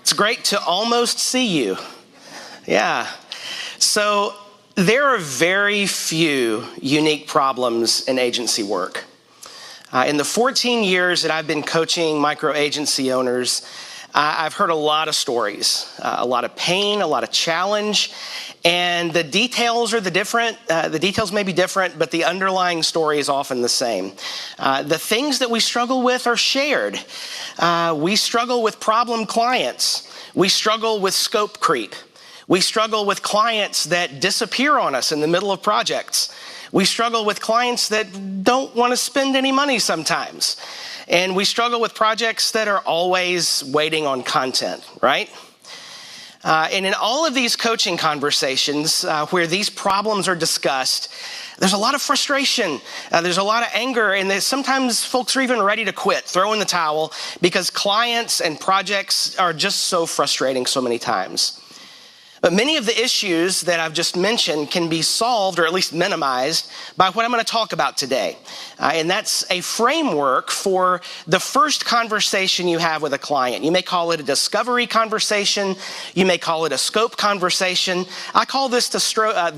It's great to almost see you. Yeah. So there are very few unique problems in agency work. In the 14 years that I've been coaching micro agency owners, I've heard a lot of stories, a lot of pain, a lot of challenge, and the details are the details may be different, but the underlying story is often the same. The things that we struggle with are shared. We struggle with problem clients. We struggle with scope creep. We struggle with clients that disappear on us in the middle of projects. We struggle with clients that don't want to spend any money sometimes. And we struggle with projects that are always waiting on content, right? And in all of these coaching conversations where these problems are discussed, there's a lot of frustration, there's a lot of anger, and sometimes folks are even ready to quit, throw in the towel, because clients and projects are just so frustrating so many times. But many of the issues that I've just mentioned can be solved or at least minimized by what I'm going to talk about today. And that's a framework for the first conversation you have with a client. You may call it a discovery conversation. You may call it a scope conversation. I call this the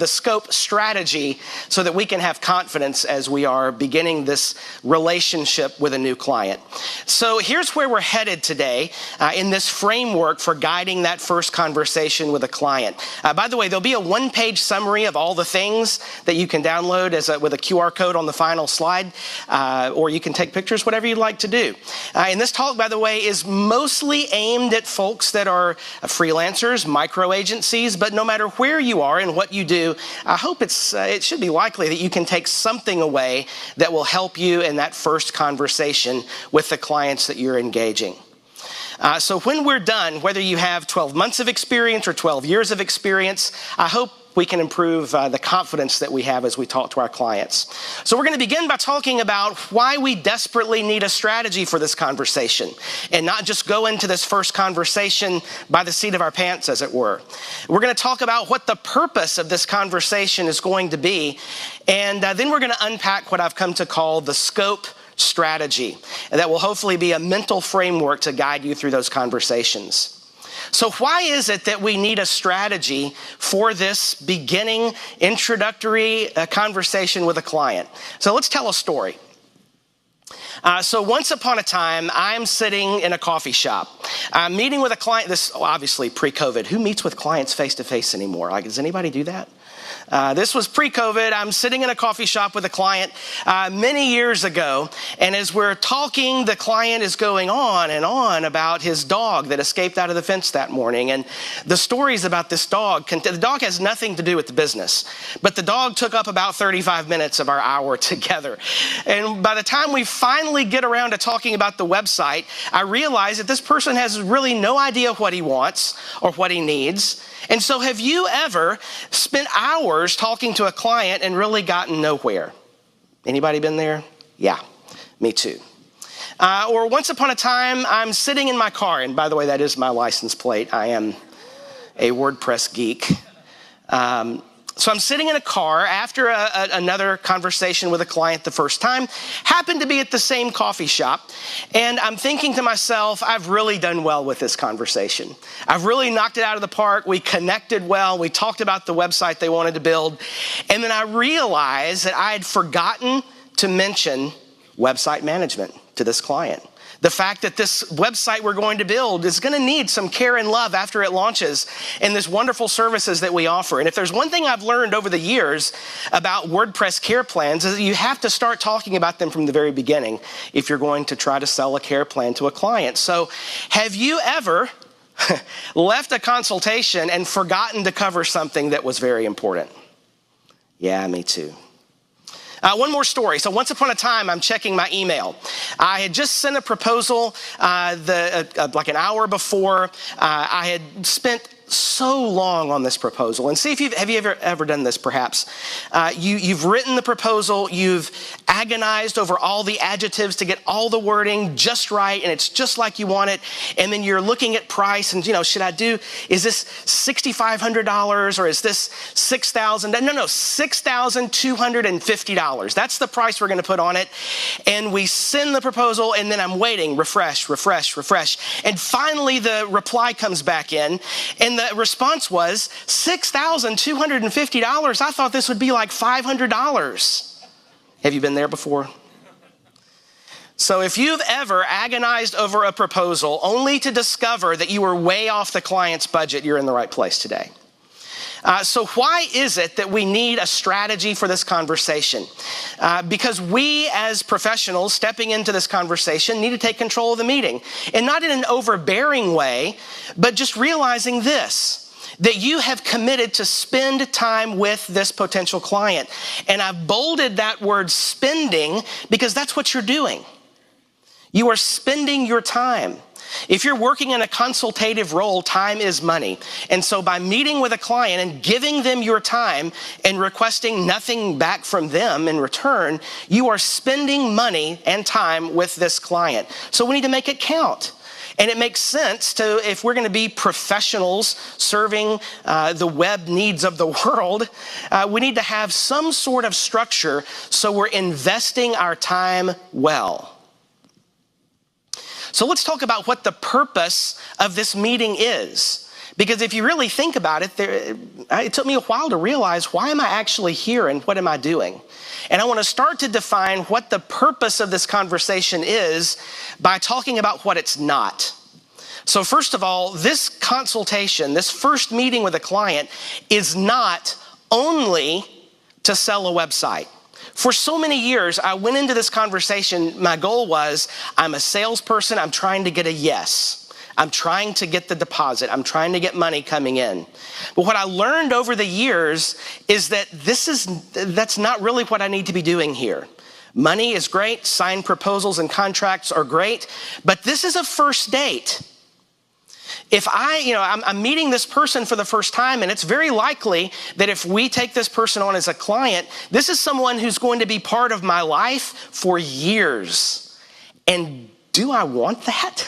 scope strategy so that we can have confidence as we are beginning this relationship with a new client. So here's where we're headed today in this framework for guiding that first conversation with a client. By the way, there'll be a one-page summary of all the things that you can download with a QR code on the final slide, or you can take pictures, whatever you'd like to do. And this talk, by the way, is mostly aimed at folks that are freelancers, micro agencies, but no matter where you are and what you do, I hope it should be likely that you can take something away that will help you in that first conversation with the clients that you're engaging. So when we're done, whether you have 12 months of experience or 12 years of experience, I hope we can improve the confidence that we have as we talk to our clients. So we're going to begin by talking about why we desperately need a strategy for this conversation and not just go into this first conversation by the seat of our pants, as it were. We're going to talk about what the purpose of this conversation is going to be, and then we're going to unpack what I've come to call the scope strategy, and that will hopefully be a mental framework to guide you through those conversations. So why is it that we need a strategy for this beginning introductory conversation with a client? So let's tell a story. So once upon a time, I'm sitting in a coffee shop. I'm meeting with a client. This obviously pre-COVID. Who meets with clients face-to-face anymore? Does anybody do that? This was pre-COVID. I'm sitting in a coffee shop with a client many years ago, and as we're talking, the client is going on and on about his dog that escaped out of the fence that morning, and the stories about this dog. The dog has nothing to do with the business, but the dog took up about 35 minutes of our hour together. And by the time we finally get around to talking about the website, I realize that this person has really no idea what he wants or what he needs. And so have you ever spent hours talking to a client and really gotten nowhere? Anybody been there? Yeah, me too. Or once upon a time, I'm sitting in my car, and by the way, that is my license plate. I am a WordPress geek. So I'm sitting in a car after another conversation with a client the first time, happened to be at the same coffee shop, and I'm thinking to myself, I've really done well with this conversation. I've really knocked it out of the park. We connected well. We talked about the website they wanted to build, and then I realized that I had forgotten to mention website management to this client. The fact that this website we're going to build is going to need some care and love after it launches, and there's wonderful services that we offer. And if there's one thing I've learned over the years about WordPress care plans is that you have to start talking about them from the very beginning if you're going to try to sell a care plan to a client. So have you ever left a consultation and forgotten to cover something that was very important? Yeah, me too. One more story. So once upon a time, I'm checking my email. I had just sent a proposal like an hour before. I had spent so long on this proposal. And see if have you ever done this perhaps. You've written the proposal, you've agonized over all the adjectives to get all the wording just right, and it's just like you want it. And then you're looking at price and, is this $6,500 or is this $6,000? No, $6,250. That's the price we're going to put on it. And we send the proposal, and then I'm waiting, refresh. And finally the reply comes back in, and the response was $6,250. I thought this would be like $500. Have you been there before? So if you've ever agonized over a proposal only to discover that you were way off the client's budget, you're in the right place today. So why is it that we need a strategy for this conversation? Because we as professionals stepping into this conversation need to take control of the meeting. And not in an overbearing way, but just realizing this, that you have committed to spend time with this potential client. And I've bolded that word spending because that's what you're doing. You are spending your time. If you're working in a consultative role, time is money. And so by meeting with a client and giving them your time and requesting nothing back from them in return, you are spending money and time with this client. So we need to make it count. And it makes sense if we're going to be professionals serving the web needs of the world, we need to have some sort of structure so we're investing our time well. So let's talk about what the purpose of this meeting is. Because if you really think about it, it took me a while to realize, why am I actually here and what am I doing? And I want to start to define what the purpose of this conversation is by talking about what it's not. So first of all, this consultation, this first meeting with a client, is not only to sell a website. For so many years, I went into this conversation, my goal was, I'm a salesperson, I'm trying to get a yes. I'm trying to get the deposit. I'm trying to get money coming in. But what I learned over the years is that that's not really what I need to be doing here. Money is great, signed proposals and contracts are great, but this is a first date. If I'm meeting this person for the first time, and it's very likely that if we take this person on as a client, this is someone who's going to be part of my life for years. And do I want that?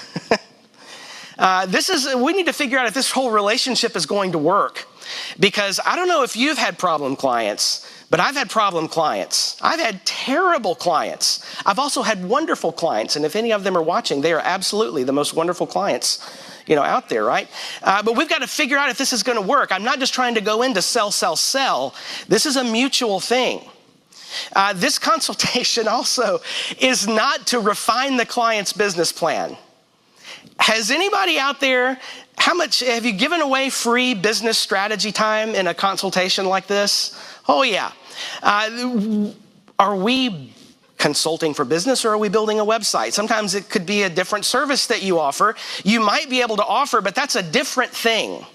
We need to figure out if this whole relationship is going to work. Because I don't know if you've had problem clients, but I've had problem clients. I've had terrible clients. I've also had wonderful clients. And if any of them are watching, they are absolutely the most wonderful clients out there, right? But we've got to figure out if this is going to work. I'm not just trying to go in to sell. This is a mutual thing. This consultation also is not to refine the client's business plan. Has anybody out there, how much have you given away free business strategy time in a consultation like this? Oh yeah. Are we consulting for business, or are we building a website? Sometimes it could be a different service that you offer. You might be able to offer, but that's a different thing.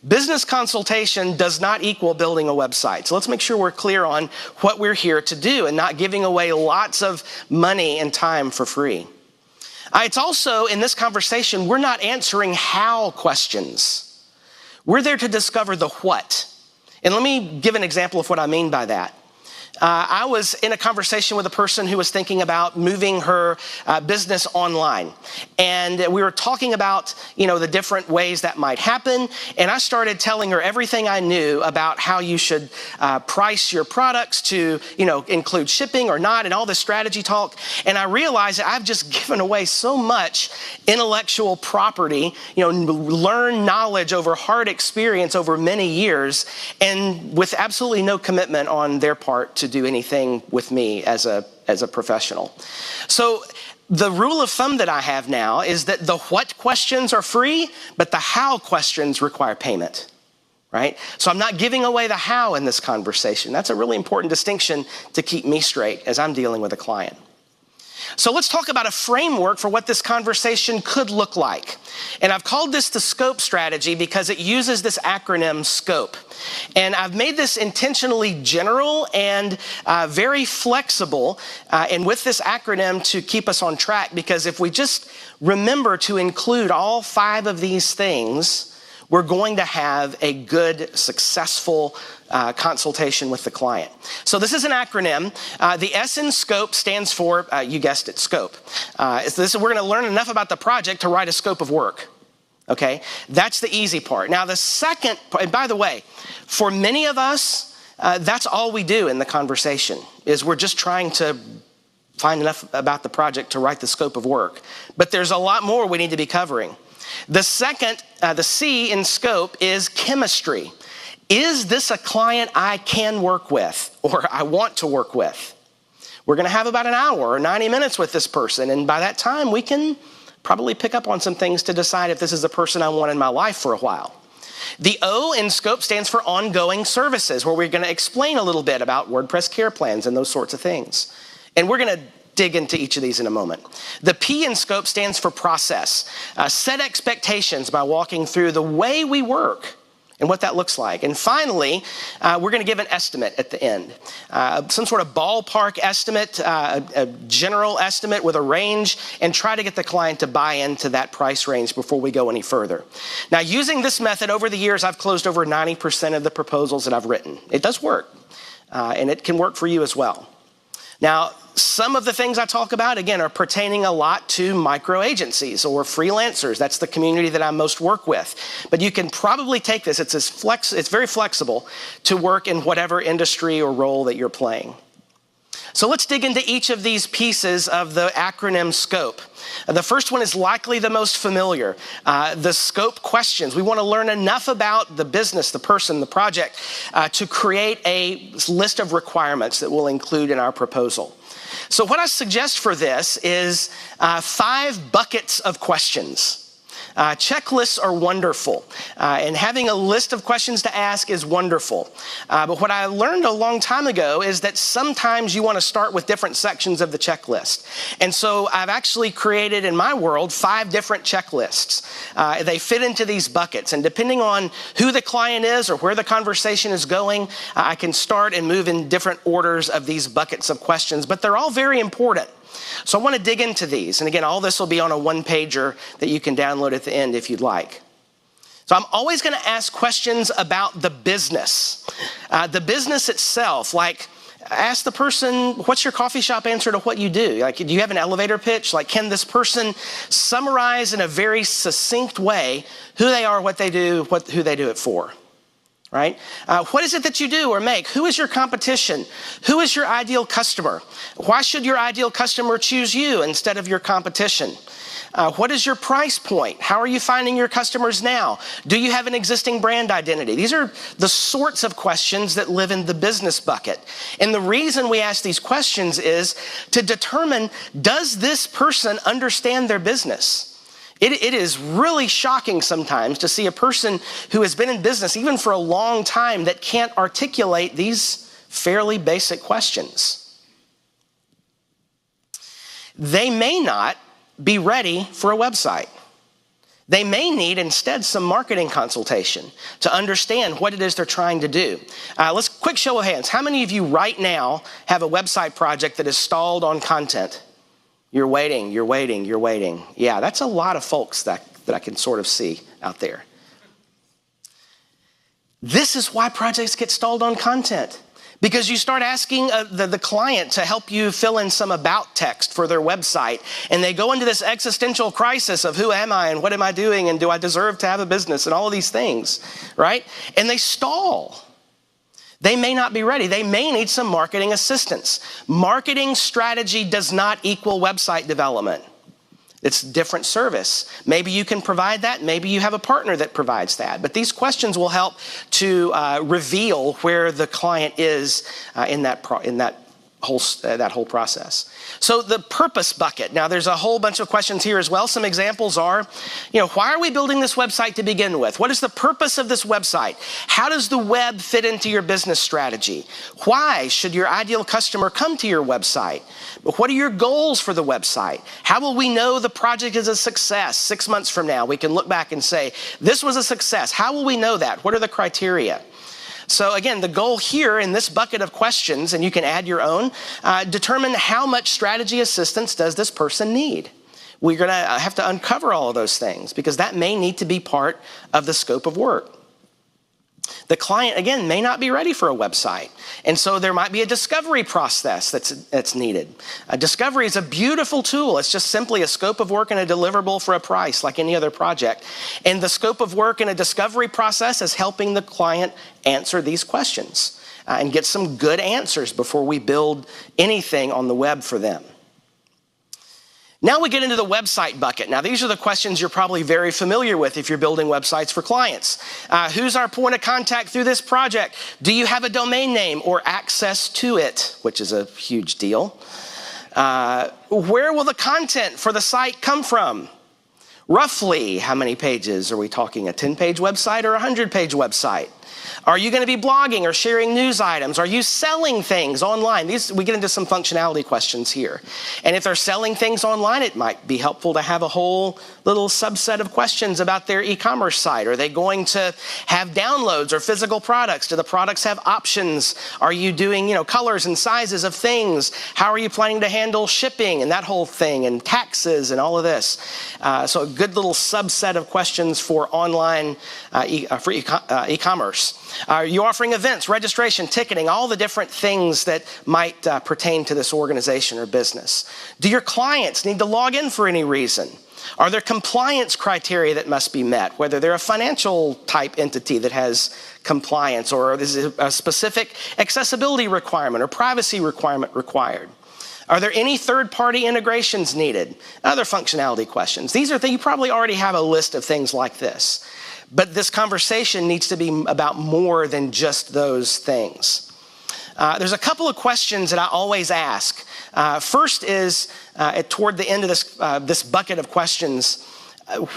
Business consultation does not equal building a website. So let's make sure we're clear on what we're here to do and not giving away lots of money and time for free. It's also, in this conversation, we're not answering how questions. We're there to discover the what. And let me give an example of what I mean by that. I was in a conversation with a person who was thinking about moving her business online. And we were talking about, the different ways that might happen. And I started telling her everything I knew about how you should price your products to, include shipping or not, and all this strategy talk. And I realized that I've just given away so much intellectual property, learned knowledge over hard experience over many years, and with absolutely no commitment on their part to do anything with me as a professional. So the rule of thumb that I have now is that the what questions are free, but the how questions require payment, right? So I'm not giving away the how in this conversation. That's a really important distinction to keep me straight as I'm dealing with a client. So let's talk about a framework for what this conversation could look like. And I've called this the SCOPE strategy because it uses this acronym SCOPE. And I've made this intentionally general and very flexible, and with this acronym to keep us on track, because if we just remember to include all 5 of these things, we're going to have a good, successful consultation with the client. So this is an acronym. The S in scope stands for, you guessed it, scope. We're going to learn enough about the project to write a scope of work. Okay, that's the easy part. Now the second, and by the way, for many of us, that's all we do in the conversation, is we're just trying to find enough about the project to write the scope of work. But there's a lot more we need to be covering. The second, the C in scope, is chemistry. Is this a client I can work with or I want to work with? We're going to have about an hour or 90 minutes with this person, and by that time we can probably pick up on some things to decide if this is the person I want in my life for a while. The O in scope stands for ongoing services, where we're going to explain a little bit about WordPress care plans and those sorts of things. And we're going to dig into each of these in a moment. The P in scope stands for process. Set expectations by walking through the way we work and what that looks like. And finally, we're going to give an estimate at the end. Some sort of ballpark estimate, a general estimate with a range, and try to get the client to buy into that price range before we go any further. Now, using this method over the years, I've closed over 90% of the proposals that I've written. It does work, and it can work for you as well. Now, some of the things I talk about, again, are pertaining a lot to micro agencies or freelancers. That's the community that I most work with. But you can probably take this, it's very flexible to work in whatever industry or role that you're playing. So let's dig into each of these pieces of the acronym SCOPE. The first one is likely the most familiar, the scope questions. We want to learn enough about the business, the person, the project, to create a list of requirements that we'll include in our proposal. So what I suggest for this is 5 buckets of questions. Checklists are wonderful, and having a list of questions to ask is wonderful. But what I learned a long time ago is that sometimes you want to start with different sections of the checklist. And so I've actually created in my world 5 different checklists. They fit into these buckets, and depending on who the client is or where the conversation is going, I can start and move in different orders of these buckets of questions, but they're all very important. So I want to dig into these. And again, all this will be on a one-pager that you can download at the end if you'd like. So I'm always going to ask questions about the business. The business itself, like ask the person, what's your coffee shop answer to what you do? Like, do you have an elevator pitch? Like, can this person summarize in a very succinct way who they are, what they do, who they do it for? Right? What is it that you do or make? Who is your competition? Who is your ideal customer? Why should your ideal customer choose you instead of your competition? What is your price point? How are you finding your customers now? Do you have an existing brand identity? These are the sorts of questions that live in the business bucket. And the reason we ask these questions is to determine, does this person understand their business? It is really shocking sometimes to see a person who has been in business even for a long time that can't articulate these fairly basic questions. They may not be ready for a website. They may need instead some marketing consultation to understand what it is they're trying to do. Let's quick show of hands. How many of you right now have a website project that is stalled on content? You're waiting. Yeah, that's a lot of folks that I can sort of see out there. This is why projects get stalled on content. Because you start asking the client to help you fill in some about text for their website, and they go into this existential crisis of who am I and what am I doing and do I deserve to have a business and all of these things, right? And they stall. They may not be ready. They may need some marketing assistance. Marketing strategy does not equal website development. It's a different service. Maybe you can provide that. Maybe you have a partner that provides that. But these questions will help to reveal where the client is in that whole process. So the purpose bucket. Now there's a whole bunch of questions here as well. Some examples are, why are we building this website to begin with? What is the purpose of this website? How does the web fit into your business strategy? Why should your ideal customer come to your website? What are your goals for the website? How will we know the project is a success 6 months from now? We can look back and say, this was a success. How will we know that? What are the criteria? So again, the goal here in this bucket of questions, and you can add your own, determine how much strategy assistance does this person need? We're going to have to uncover all of those things because that may need to be part of the scope of work. The client, again, may not be ready for a website. And so there might be a discovery process that's needed. Discovery is a beautiful tool. It's just simply a scope of work and a deliverable for a price like any other project. And the scope of work in a discovery process is helping the client answer these questions and get some good answers before we build anything on the web for them. Now we get into the website bucket. Now these are the questions you're probably very familiar with if you're building websites for clients. Who's our point of contact through this project? Do you have a domain name or access to it, which is a huge deal? Where will the content for the site come from? Roughly, how many pages? Are we talking a 10-page website or a 100-page website? Are you going to be blogging or sharing news items? Are you selling things online? We get into some functionality questions here. And if they're selling things online, it might be helpful to have a whole little subset of questions about their e-commerce site. Are they going to have downloads or physical products? Do the products have options? Are you doing, colors and sizes of things? How are you planning to handle shipping and that whole thing and taxes and all of this? So a good little subset of questions for online, for e-commerce. Are you offering events, registration, ticketing, all the different things that might pertain to this organization or business? Do your clients need to log in for any reason? Are there compliance criteria that must be met, whether they're a financial type entity that has compliance or is a specific accessibility requirement or privacy requirement required? Are there any third-party integrations needed? Other functionality questions. These are things, you probably already have a list of things like this. But this conversation needs to be about more than just those things. There's a couple of questions that I always ask. First is, toward the end of this bucket of questions,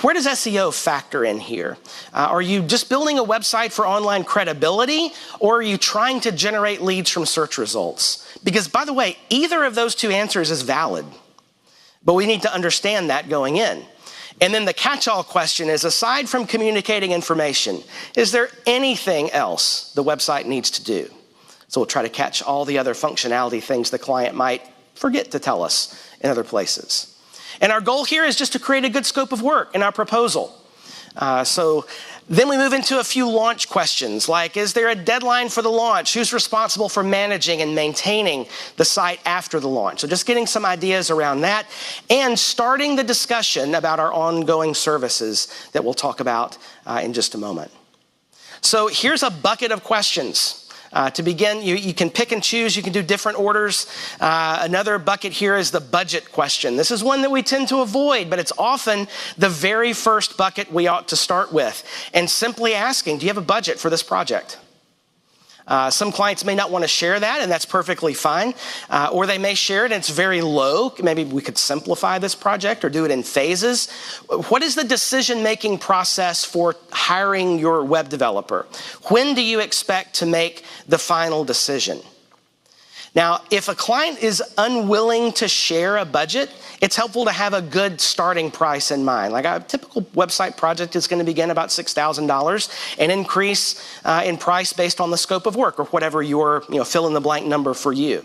where does SEO factor in here? Are you just building a website for online credibility, or are you trying to generate leads from search results? Because, by the way, either of those two answers is valid, but we need to understand that going in. And then the catch-all question is, aside from communicating information, is there anything else the website needs to do? So we'll try to catch all the other functionality things the client might forget to tell us in other places. And our goal here is just to create a good scope of work in our proposal. So then we move into a few launch questions, like, is there a deadline for the launch? Who's responsible for managing and maintaining the site after the launch? So just getting some ideas around that and starting the discussion about our ongoing services that we'll talk about in just a moment. So here's a bucket of questions. To begin, you can pick and choose. You can do different orders. Another bucket here is the budget question. This is one that we tend to avoid, but it's often the very first bucket we ought to start with. And simply asking, do you have a budget for this project? Some clients may not want to share that, and that's perfectly fine. Or they may share it and it's very low. Maybe we could simplify this project or do it in phases. What is the decision-making process for hiring your web developer? When do you expect to make the final decision? Now, if a client is unwilling to share a budget, it's helpful to have a good starting price in mind. Like a typical website project is going to begin about $6,000 and increase in price based on the scope of work or whatever your fill-in-the-blank number for you.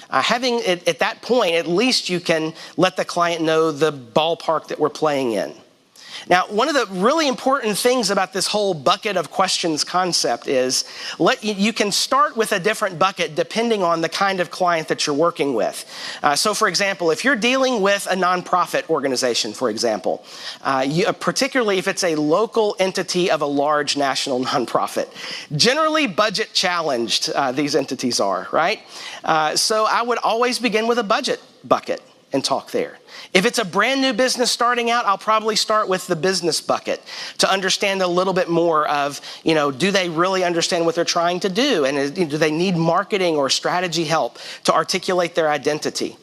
Having it at that point, at least you can let the client know the ballpark that we're playing in. Now, one of the really important things about this whole bucket of questions concept is you can start with a different bucket depending on the kind of client that you're working with. So, for example, if you're dealing with a nonprofit organization, for example, particularly if it's a local entity of a large national nonprofit, generally budget challenged these entities are, right? So I would always begin with a budget bucket and talk there. If it's a brand new business starting out, I'll probably start with the business bucket to understand a little bit more of, do they really understand what they're trying to do? And do they need marketing or strategy help to articulate their identity?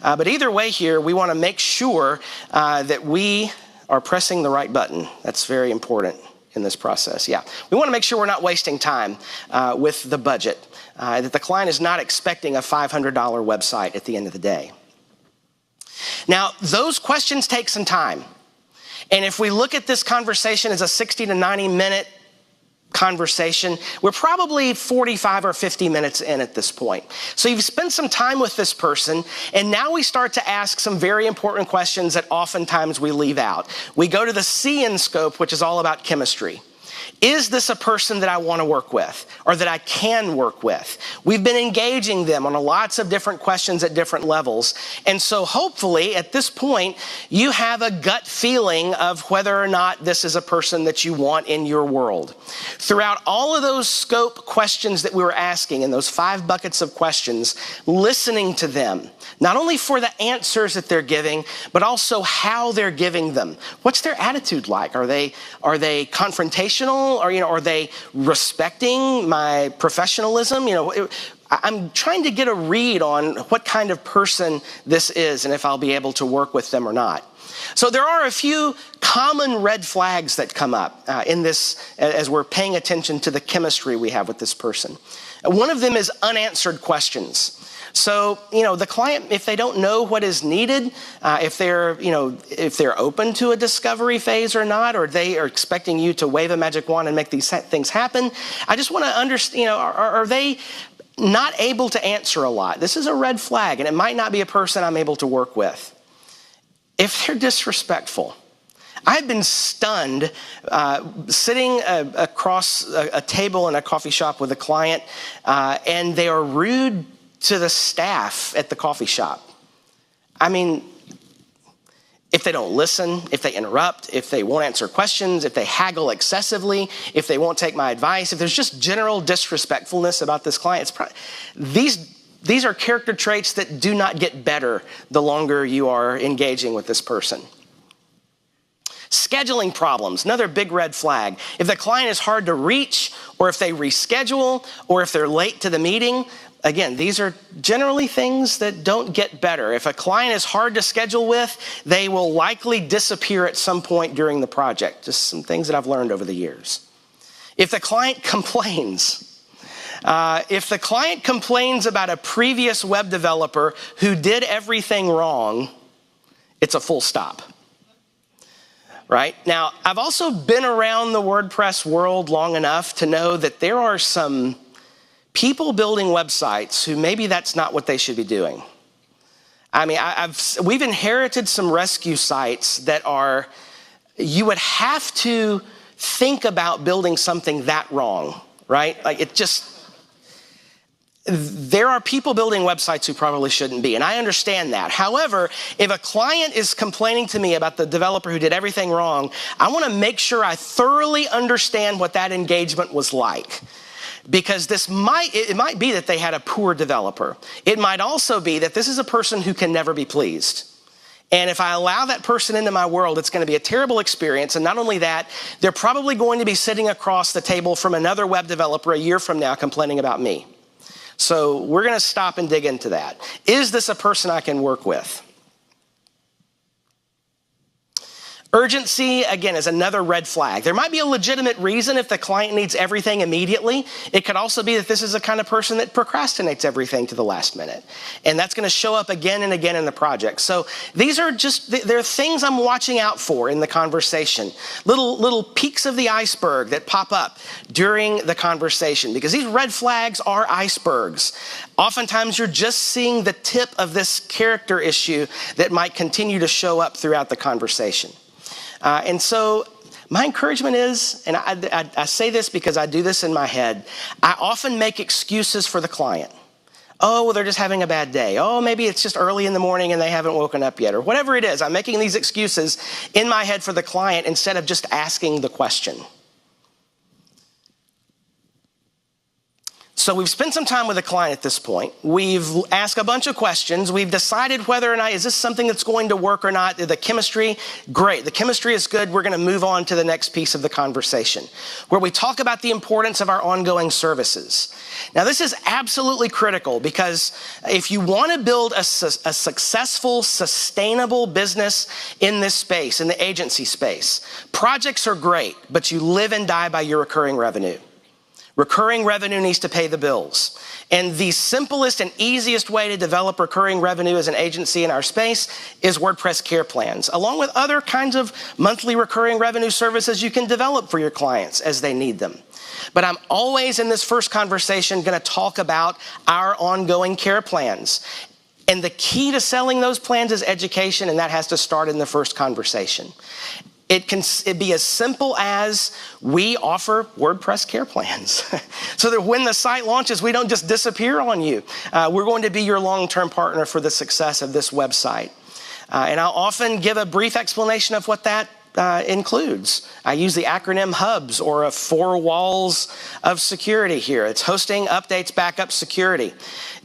But either way here, we want to make sure that we are pressing the right button. That's very important in this process. Yeah, we want to make sure we're not wasting time with the budget, that the client is not expecting a $500 website at the end of the day. Now, those questions take some time. And if we look at this conversation as a 60 to 90 minute conversation, we're probably 45 or 50 minutes in at this point. So you've spent some time with this person, and now we start to ask some very important questions that oftentimes we leave out. We go to the C in scope, which is all about chemistry. Is this a person that I want to work with or that I can work with? We've been engaging them on lots of different questions at different levels. And so hopefully at this point, you have a gut feeling of whether or not this is a person that you want in your world. Throughout all of those scope questions that we were asking in those 5 buckets of questions, listening to them, not only for the answers that they're giving, but also how they're giving them. What's their attitude like? Are they confrontational? Or, are they respecting my professionalism? I'm trying to get a read on what kind of person this is and if I'll be able to work with them or not. So there are a few common red flags that come up in this as we're paying attention to the chemistry we have with this person. One of them is unanswered questions. So, the client, if they don't know what is needed, if they're open to a discovery phase or not, or they are expecting you to wave a magic wand and make these things happen, I just want to understand, are they not able to answer a lot? This is a red flag, and it might not be a person I'm able to work with. If they're disrespectful, I've been stunned sitting across a table in a coffee shop with a client, and they are rude to the staff at the coffee shop. I mean, if they don't listen, if they interrupt, if they won't answer questions, if they haggle excessively, if they won't take my advice, if there's just general disrespectfulness about this client, these are character traits that do not get better the longer you are engaging with this person. Scheduling problems, another big red flag. If the client is hard to reach, or if they reschedule, or if they're late to the meeting, again, these are generally things that don't get better. If a client is hard to schedule with, they will likely disappear at some point during the project. Just some things that I've learned over the years. If the client complains, about a previous web developer who did everything wrong, it's a full stop. Right? Now, I've also been around the WordPress world long enough to know that there are some people building websites who maybe that's not what they should be doing. I mean, we've inherited some rescue sites that you would have to think about building something that wrong, right? There are people building websites who probably shouldn't be, and I understand that. However, if a client is complaining to me about the developer who did everything wrong, I want to make sure I thoroughly understand what that engagement was like. Because it might be that they had a poor developer. It might also be that this is a person who can never be pleased. And if I allow that person into my world, it's going to be a terrible experience. And not only that, they're probably going to be sitting across the table from another web developer a year from now complaining about me. So we're going to stop and dig into that. Is this a person I can work with? Urgency, again, is another red flag. There might be a legitimate reason if the client needs everything immediately. It could also be that this is the kind of person that procrastinates everything to the last minute. And that's going to show up again and again in the project. So these are they're things I'm watching out for in the conversation. Little peaks of the iceberg that pop up during the conversation, because these red flags are icebergs. Oftentimes you're just seeing the tip of this character issue that might continue to show up throughout the conversation. And so my encouragement is, and I say this because I do this in my head, I often make excuses for the client. Oh, well, they're just having a bad day. Oh, maybe it's just early in the morning and they haven't woken up yet, or whatever it is. I'm making these excuses in my head for the client instead of just asking the question. So we've spent some time with a client at this point. We've asked a bunch of questions. We've decided whether or not, is this something that's going to work or not? The chemistry, great. The chemistry is good. We're going to move on to the next piece of the conversation, where we talk about the importance of our ongoing services. Now, this is absolutely critical, because if you want to build a successful, sustainable business in this space, in the agency space, projects are great, but you live and die by your recurring revenue. Recurring revenue needs to pay the bills. And the simplest and easiest way to develop recurring revenue as an agency in our space is WordPress care plans, along with other kinds of monthly recurring revenue services you can develop for your clients as they need them. But I'm always in this first conversation going to talk about our ongoing care plans. And the key to selling those plans is education, and that has to start in the first conversation. It can be as simple as we offer WordPress care plans so that when the site launches, we don't just disappear on you. We're going to be your long-term partner for the success of this website. And I'll often give a brief explanation of what that includes. I use the acronym HUBS, or 4 walls of security here. It's hosting, updates, backup, security.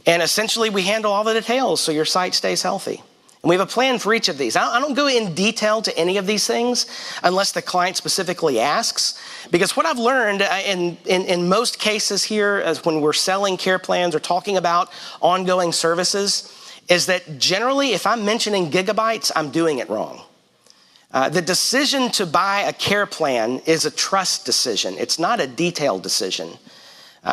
And essentially, we handle all the details so your site stays healthy. And we have a plan for each of these. I don't go in detail to any of these things unless the client specifically asks, because what I've learned in most cases here, as when we're selling care plans or talking about ongoing services, is that generally, if I'm mentioning gigabytes, I'm doing it wrong. The decision to buy a care plan is a trust decision. It's not a detailed decision.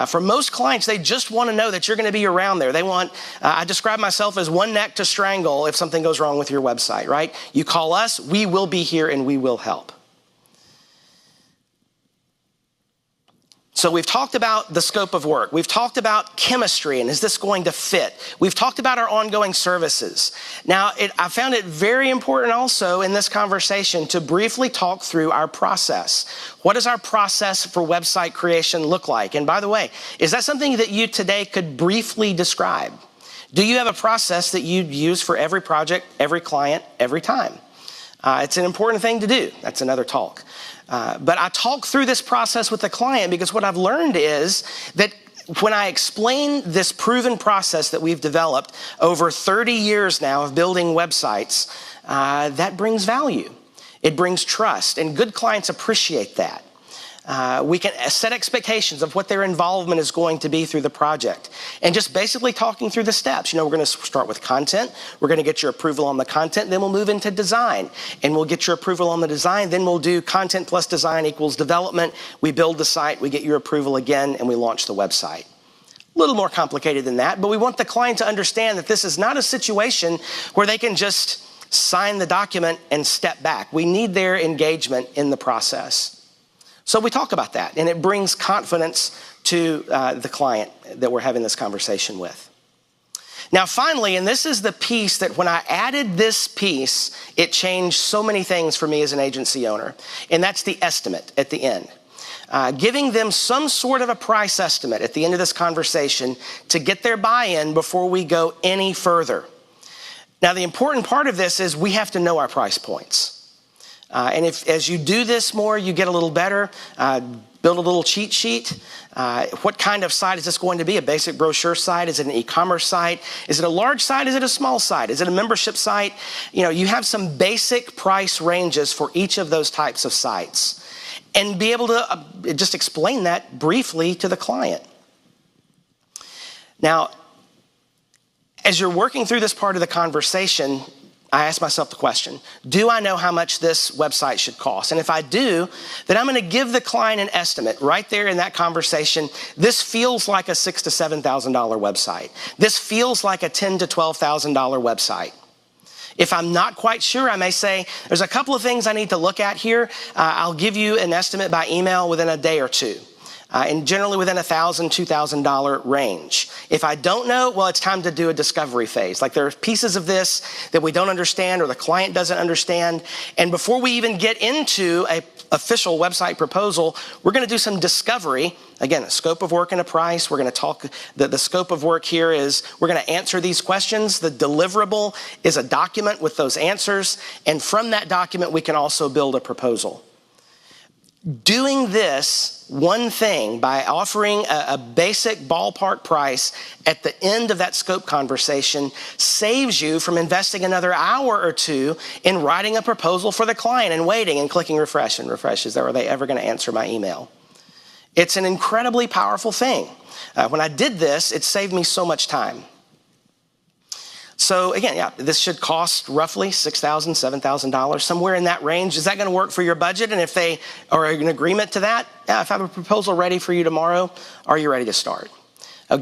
For most clients, they just want to know that you're going to be around there. They want, I describe myself as one neck to strangle if something goes wrong with your website, right? You call us, we will be here and we will help. So we've talked about the scope of work. We've talked about chemistry and is this going to fit? We've talked about our ongoing services. Now, I found it very important also in this conversation to briefly talk through our process. What does our process for website creation look like? And by the way, is that something that you today could briefly describe? Do you have a process that you'd use for every project, every client, every time? It's an important thing to do. That's another talk. But I talk through this process with the client because what I've learned is that when I explain this proven process that we've developed over 30 years now of building websites, that brings value. It brings trust, and good clients appreciate that. We can set expectations of what their involvement is going to be through the project. And just basically talking through the steps. You know, we're going to start with content. We're going to get your approval on the content. Then we'll move into design. And we'll get your approval on the design. Then we'll do content plus design equals development. We build the site. We get your approval again. And we launch the website. A little more complicated than that. But we want the client to understand that this is not a situation where they can just sign the document and step back. We need their engagement in the process. So we talk about that, and it brings confidence to the client that we're having this conversation with. Now, finally, and this is the piece that when I added this piece, it changed so many things for me as an agency owner, and that's the estimate at the end. Giving them some sort of a price estimate at the end of this conversation to get their buy-in before we go any further. Now, the important part of this is we have to know our price points. And if, as you do this more, you get a little better, build a little cheat sheet. What kind of site is this going to be? A basic brochure site? Is it an e-commerce site? Is it a large site? Is it a small site? Is it a membership site? You know, you have some basic price ranges for each of those types of sites. And be able to just explain that briefly to the client. Now, as you're working through this part of the conversation, I ask myself the question, do I know how much this website should cost? And if I do, then I'm going to give the client an estimate right there in that conversation. This feels like a $6,000 to $7,000 website. This feels like a $10,000 to $12,000 website. If I'm not quite sure, I may say, there's a couple of things I need to look at here. I'll give you an estimate by email within a day or two. And generally within $1,000, $2,000 range. If I don't know, well, it's time to do a discovery phase. Like there are pieces of this that we don't understand or the client doesn't understand. And before we even get into an official website proposal, we're going to do some discovery. Again, a scope of work and a price. We're going to talk, the scope of work here is we're going to answer these questions. The deliverable is a document with those answers. And from that document, we can also build a proposal. Doing this one thing by offering a basic ballpark price at the end of that scope conversation saves you from investing another hour or two in writing a proposal for the client and waiting and clicking refresh and refresh. Are they ever going to answer my email? It's an incredibly powerful thing. When I did this, it saved me so much time. So again, yeah, this should cost roughly $6,000, $7,000, somewhere in that range. Is that going to work for your budget? And if they are in agreement to that, yeah, if I have a proposal ready for you tomorrow, are you ready to start?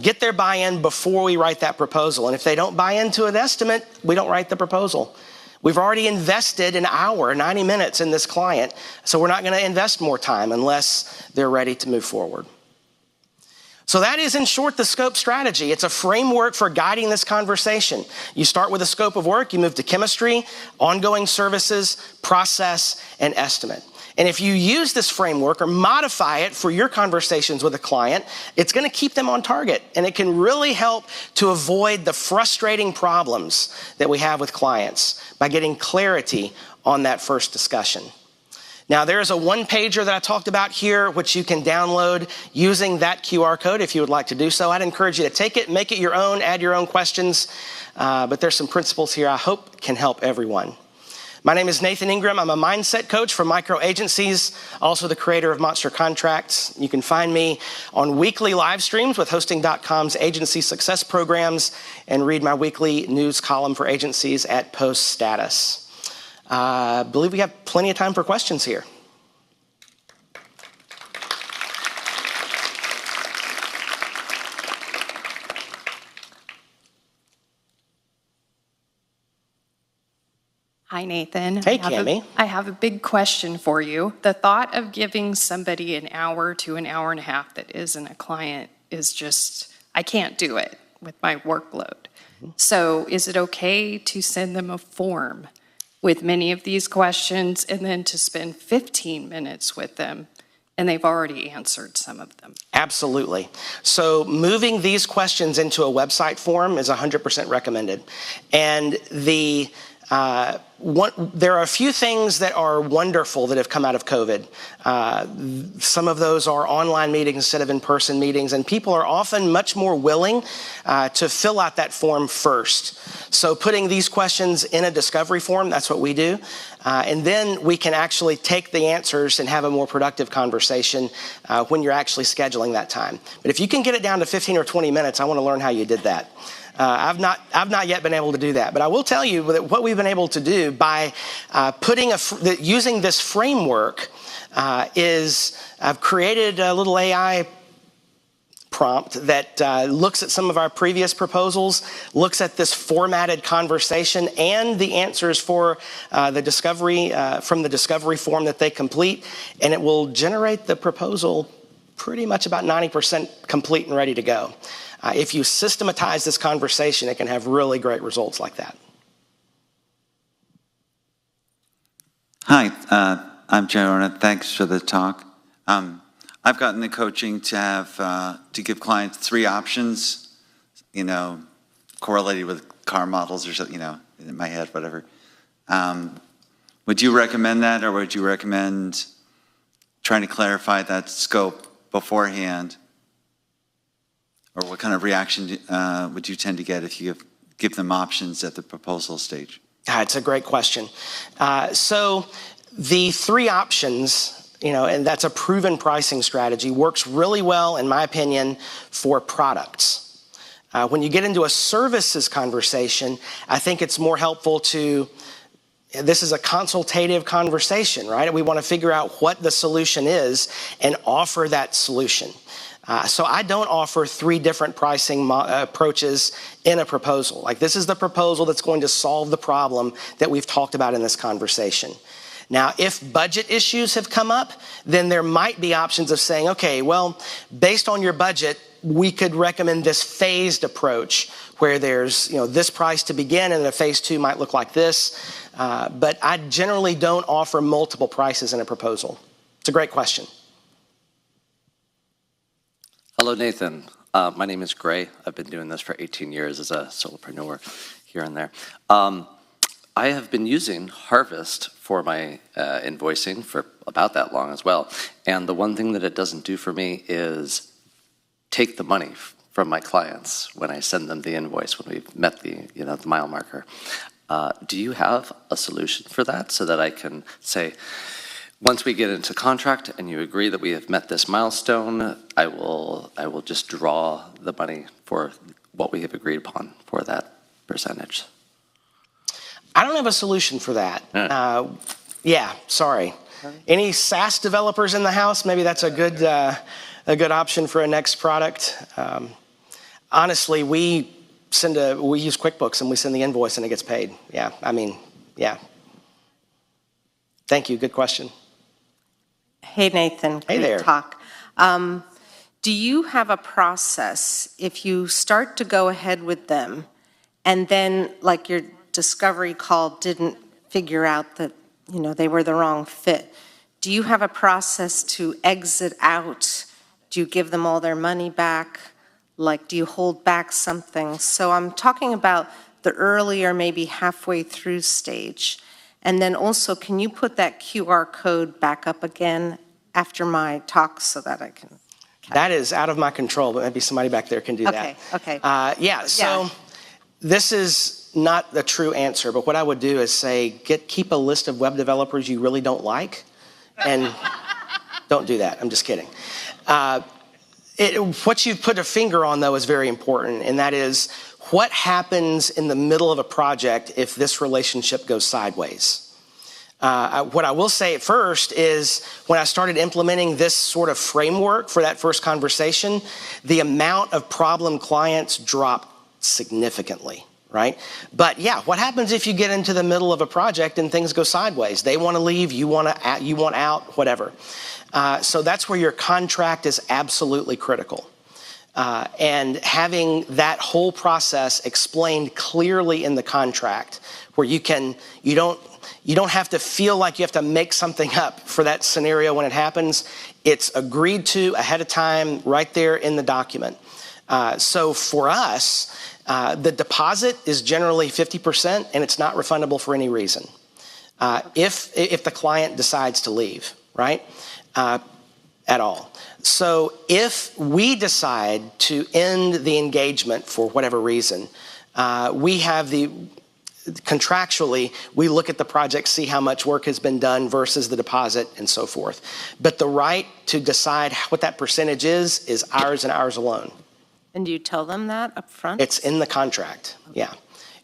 Get their buy-in before we write that proposal. And if they don't buy into an estimate, we don't write the proposal. We've already invested an hour, 90 minutes in this client, so we're not going to invest more time unless they're ready to move forward. So that is, in short, the scope strategy. It's a framework for guiding this conversation. You start with a scope of work, you move to chemistry, ongoing services, process, and estimate. And if you use this framework or modify it for your conversations with a client, it's going to keep them on target. And it can really help to avoid the frustrating problems that we have with clients by getting clarity on that first discussion. Now, there's a one-pager that I talked about here, which you can download using that QR code if you would like to do so. I'd encourage you to take it, make it your own, add your own questions. But there's some principles here I hope can help everyone. My name is Nathan Ingram. I'm a mindset coach for micro agencies, also the creator of Monster Contracts. You can find me on weekly live streams with Hosting.com's agency success programs and read my weekly news column for agencies at Post Status. I believe we have plenty of time for questions here. Hi, Nathan. Hey, Cammie. I have a big question for you. The thought of giving somebody an hour to an hour and a half that isn't a client is just, I can't do it with my workload. So is it okay to send them a form with many of these questions and then to spend 15 minutes with them and they've already answered some of them? Absolutely. So moving these questions into a website form is 100% recommended. And there are a few things that are wonderful that have come out of COVID. Some of those are online meetings instead of in-person meetings, and people are often much more willing to fill out that form first. So putting these questions in a discovery form, that's what we do. And then we can actually take the answers and have a more productive conversation when you're actually scheduling that time. But if you can get it down to 15 or 20 minutes, I want to learn how you did that. I've not yet been able to do that, but I will tell you that what we've been able to do by using this framework is I've created a little AI prompt that looks at some of our previous proposals, looks at this formatted conversation and the answers for the discovery from the discovery form that they complete, and it will generate the proposal pretty much about 90% complete and ready to go. If you systematize this conversation, it can have really great results like that. Hi, I'm Jonah. Thanks for the talk. I've gotten the coaching to have to give clients 3 options, correlated with car models or something, in my head, whatever. Would you recommend that, or would you recommend trying to clarify that scope beforehand? Or what kind of reaction would you tend to get if you give them options at the proposal stage? It's a great question. So the 3 options, and that's a proven pricing strategy, works really well, in my opinion, for products. When you get into a services conversation, I think it's more helpful this is a consultative conversation, right? We want to figure out what the solution is and offer that solution. So I don't offer 3 different pricing approaches in a proposal. Like, this is the proposal that's going to solve the problem that we've talked about in this conversation. Now, if budget issues have come up, then there might be options of saying, okay, well, based on your budget, we could recommend this phased approach where there's, this price to begin and then phase 2 might look like this. But I generally don't offer multiple prices in a proposal. It's a great question. Hello, Nathan. My name is Gray. I've been doing this for 18 years as a solopreneur here and there. I have been using Harvest for my invoicing for about that long as well. And the one thing that it doesn't do for me is take the money from my clients when I send them the invoice, when we've met the mile marker. Do you have a solution for that so that I can say, once we get into contract and you agree that we have met this milestone, I will just draw the money for what we have agreed upon for that percentage? I don't have a solution for that. Yeah, sorry. Any SaaS developers in the house? Maybe that's a good option for a next product. Honestly, we use QuickBooks and we send the invoice and it gets paid. Yeah, I mean, yeah. Thank you. Good question. Hey, Nathan. Hey Great there. talk. Do you have a process if you start to go ahead with them and then, like, your discovery call didn't figure out that, you know, they were the wrong fit? Do you have a process to exit out? Do you give them all their money back? Like, do you hold back something? So I'm talking about the earlier, maybe halfway through stage. And then also, can you put that QR code back up again after my talk so that I can? That is out of my control, but maybe somebody back there can do that. Okay. So this is not the true answer, but what I would do is say, keep a list of web developers you really don't like, and don't do that. I'm just kidding. What you put a finger on, though, is very important, and that is what happens in the middle of a project if this relationship goes sideways. What I will say at first is when I started implementing this sort of framework for that first conversation, the amount of problem clients dropped significantly, right? But yeah, what happens if you get into the middle of a project and things go sideways? They want to leave, you want out, whatever. So that's where your contract is absolutely critical. And having that whole process explained clearly in the contract where you don't have to feel like you have to make something up for that scenario when it happens. It's agreed to ahead of time right there in the document. So for us, the deposit is generally 50% and it's not refundable for any reason. If the client decides to leave, right? At all. So if we decide to end the engagement for whatever reason, we have contractually, we look at the project, see how much work has been done versus the deposit and so forth. But the right to decide what that percentage is ours and ours alone. And do you tell them that up front? It's in the contract, yeah.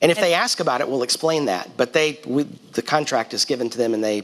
And if they ask about it, we'll explain that. But the contract is given to them and they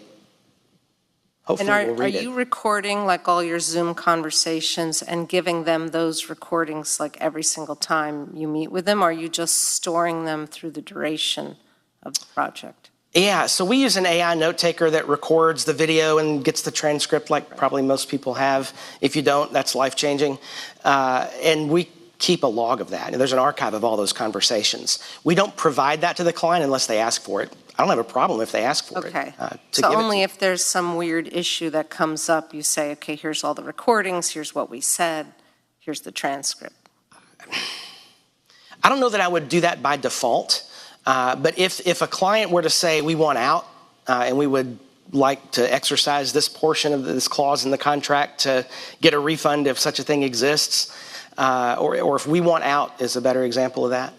hopefully will read it. Are you recording like all your Zoom conversations and giving them those recordings like every single time you meet with them? Or are you just storing them through the duration of the project? Yeah, so we use an AI note taker that records the video and gets the transcript like probably most people have. If you don't, that's life-changing. And we keep a log of that. And there's an archive of all those conversations. We don't provide that to the client unless they ask for it. I don't have a problem if they ask for it. Okay. So only if there's some weird issue that comes up, you say, okay, here's all the recordings, here's what we said, here's the transcript. I don't know that I would do that by default. But if a client were to say, we want out and we would like to exercise this portion of this clause in the contract to get a refund if such a thing exists, or if we want out is a better example of that.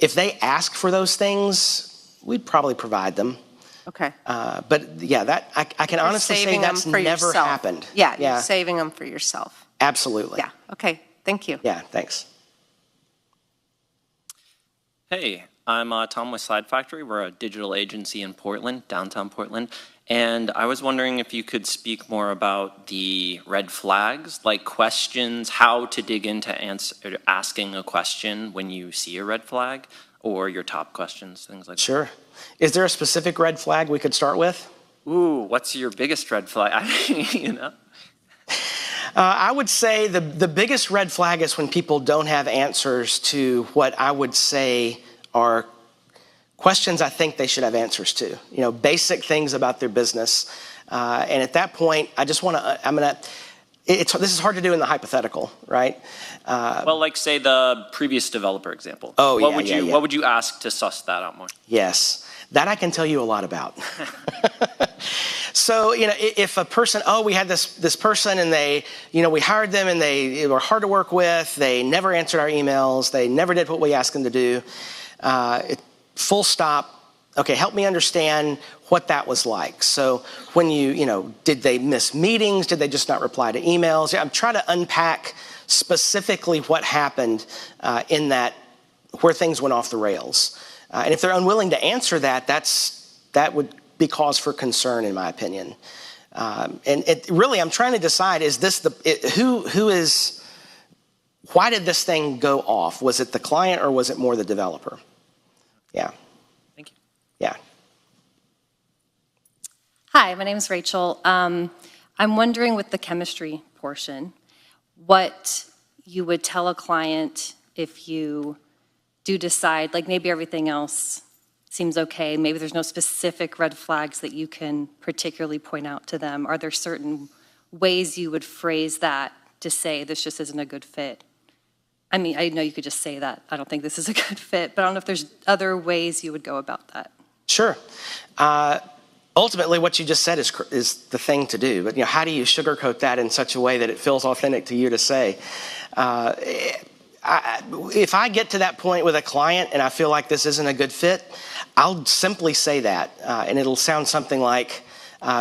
If they ask for those things, we'd probably provide them. Okay. But yeah, I can honestly say that's never happened. Yeah, you're saving them for yourself. Absolutely. Yeah, okay, thank you. Yeah, thanks. Hey, I'm Tom with Slide Factory. We're a digital agency in Portland, downtown Portland. And I was wondering if you could speak more about the red flags, like questions, how to dig into asking a question when you see a red flag, or your top questions, things like that. Sure. Is there a specific red flag we could start with? Ooh, what's your biggest red flag? I mean, you know. I would say the biggest red flag is when people don't have answers to what I would say are questions I think they should have answers to. You know, basic things about their business. And at that point, I just want to, this is hard to do in the hypothetical, right? Well, like say the previous developer example. Oh, What would you ask to suss that out more? Yes, that I can tell you a lot about. So, you know, if a person, we had this person and they, you know, we hired them and they were hard to work with. They never answered our emails. They never did what we asked them to do. Full stop. Okay, help me understand what that was like. So when you know, did they miss meetings? Did they just not reply to emails? I'm trying to unpack specifically what happened in that where things went off the rails. And if they're unwilling to answer that, that would be cause for concern, in my opinion. Really, I'm trying to decide, is this why did this thing go off? Was it the client or was it more the developer? Yeah. Thank you. Yeah. Hi, my name is Rachel. I'm wondering with the chemistry portion, what you would tell a client if you do decide, like maybe everything else seems okay, maybe there's no specific red flags that you can particularly point out to them. Are there certain ways you would phrase that to say this just isn't a good fit? I mean, I know you could just say that. I don't think this is a good fit, but I don't know if there's other ways you would go about that. Sure. Ultimately, what you just said is the thing to do. But how do you sugarcoat that in such a way that it feels authentic to you to say? If I get to that point with a client and I feel like this isn't a good fit, I'll simply say that, and it'll sound something like,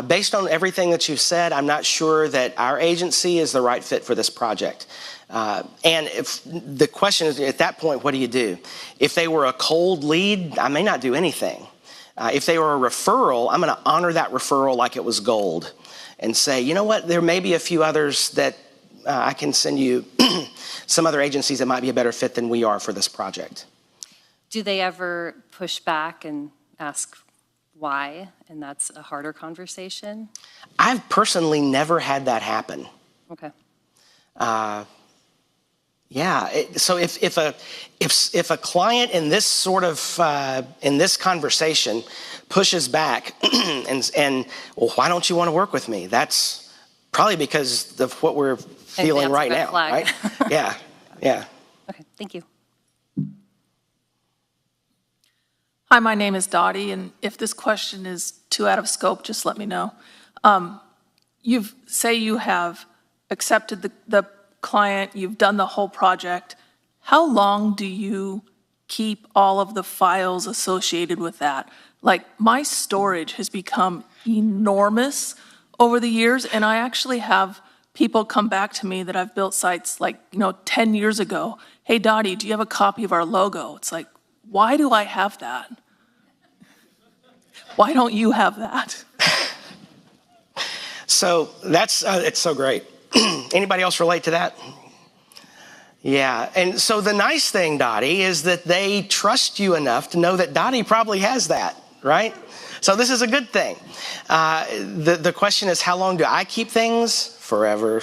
based on everything that you've said, I'm not sure that our agency is the right fit for this project. And if the question is, at that point, what do you do? If they were a cold lead, I may not do anything. If they were a referral, I'm going to honor that referral like it was gold and say, you know what, there may be a few others that I can send you some other agencies that might be a better fit than we are for this project. Do they ever push back and ask why, and that's a harder conversation? I've personally never had that happen. Okay. Yeah. So if a client in this sort of in this conversation pushes back and well, why don't you want to work with me? That's probably because of what we're feeling right now, right? Yeah. Yeah. Okay. Thank you. Hi, my name is Dottie, and if this question is too out of scope, just let me know. You have accepted the client, you've done the whole project. How long do you keep all of the files associated with that? Like, my storage has become enormous over the years, and I actually have people come back to me that I've built sites 10 years ago. Hey, Dottie, do you have a copy of our logo? It's like, why do I have that? Why don't you have that? So that's, it's so great. Anybody else relate to that? Yeah, and so the nice thing, Dottie, is that they trust you enough to know that Dottie probably has that, right? So this is a good thing. The question is, how long do I keep things? Forever.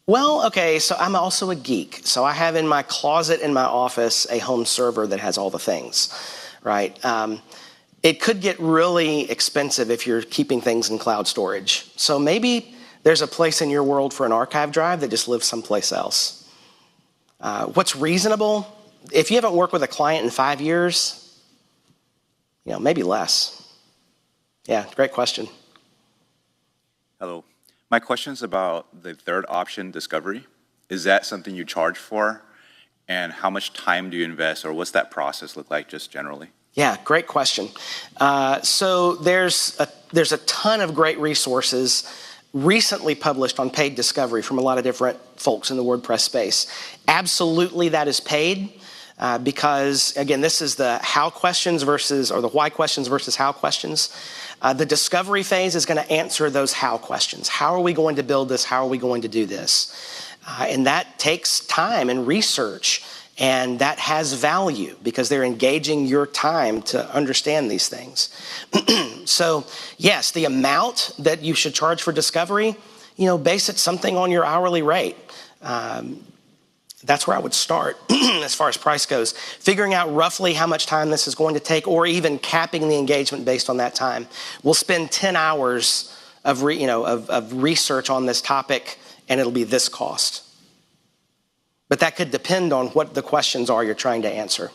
Well, okay, so I'm also a geek. So I have in my closet in my office a home server that has all the things, right? It could get really expensive if you're keeping things in cloud storage. So maybe there's a place in your world for an archive drive that just lives someplace else. What's reasonable? If you haven't worked with a client in 5 years, maybe less. Yeah, great question. Hello. My question's about the third option, discovery. Is that something you charge for? And how much time do you invest, or what's that process look like just generally? Yeah, great question. So there's a ton of great resources recently published on paid discovery from a lot of different folks in the WordPress space. Absolutely, that is paid because, again, this is the how questions or the why questions versus how questions. The discovery phase is going to answer those how questions. How are we going to build this? How are we going to do this? And that takes time and research. And that has value because they're engaging your time to understand these things. So, yes, the amount that you should charge for discovery, base it something on your hourly rate. That's where I would start as far as price goes. Figuring out roughly how much time this is going to take, or even capping the engagement based on that time. We'll spend 10 hours of research on this topic, and it'll be this cost. But that could depend on what the questions are you're trying to answer.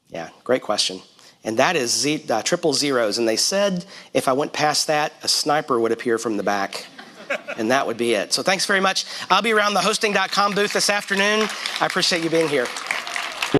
Yeah, great question. And that is triple zeros. And they said if I went past that, a sniper would appear from the back. And that would be it. So thanks very much. I'll be around the hosting.com booth this afternoon. I appreciate you being here.